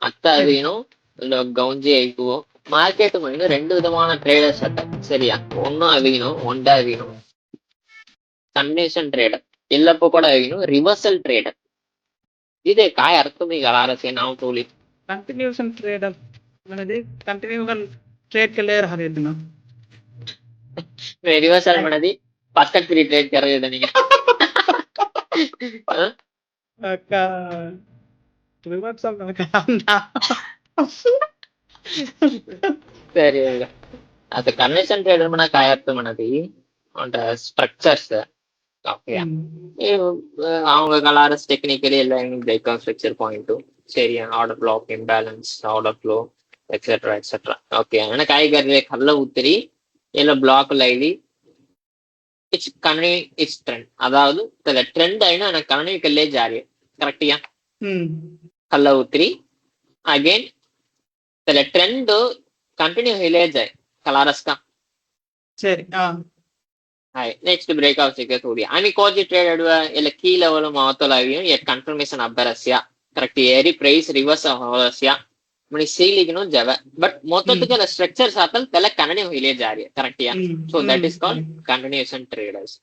அத்த அவியனும் கவுஞ்சி ஐக்குவோம் மார்க்கெட் வந்து ரெண்டு விதமான ட்ரேடர்ஸ் சரியா ஒன்னும் அவியணும் ஒன்றா அவியணும் கன்வென்ஷன் ட்ரேடர் இல்லப்போ கூட அவியணும் ரிவர்சல் ட்ரேடர் இது काय अर्थ मी घालारस हे नाव ठेवली कंटिन्यूएशन ट्रेडर म्हणजे कंटिन्यूअल ट्रेड केले राहते ना रिव्हर्सल म्हणजे पाचकट फ्री ट्रेड करायचं நீங்க का रिव्हर्सल சரி आता कन्व्हेन्शन ट्रेडर म्हणा काय अर्थ म्हणते ஸ்ட்ரக்சர்ஸ் ஓகே அவங்க கலாரஸ் டெக்னிக்கலி எல்லாம் பிரேக்அவுட் ஸ்ட்ரக்சர் பாயிண்ட்டும் சரியா order block imbalance order flow etcetera etcetera okay ஆனா காய்கறி கல்ல ஊத்திரி இல்ல பிளாக் லைலி இட்ஸ் கனவி இட்ஸ் ட்ரெண்ட் அதாவது சில ட்ரெண்ட் ஆயினா எனக்கு கனவி கல்லே ஜாரி கரெக்டியா கல்ல ஊத்திரி अगेन சில ட்ரெண்ட் कंटिन्यू हिले जाए कलारस का சரி हाय नेक्स्ट ब्रेकआउट सिके थोड़ी आणि कोजी ट्रेड એટલે की लेवल महत्व लावियो एक कंफर्मेशन अबरस्या करेक्ट एरी प्राइस रिवर्स होलस्या म्हणजे सीलिंग नो जव बट मोत्ततुके स्ट्रक्चर्स आतल त्याला कंटिन्यू हिले जारी करेक्ट या so that is called continuation traders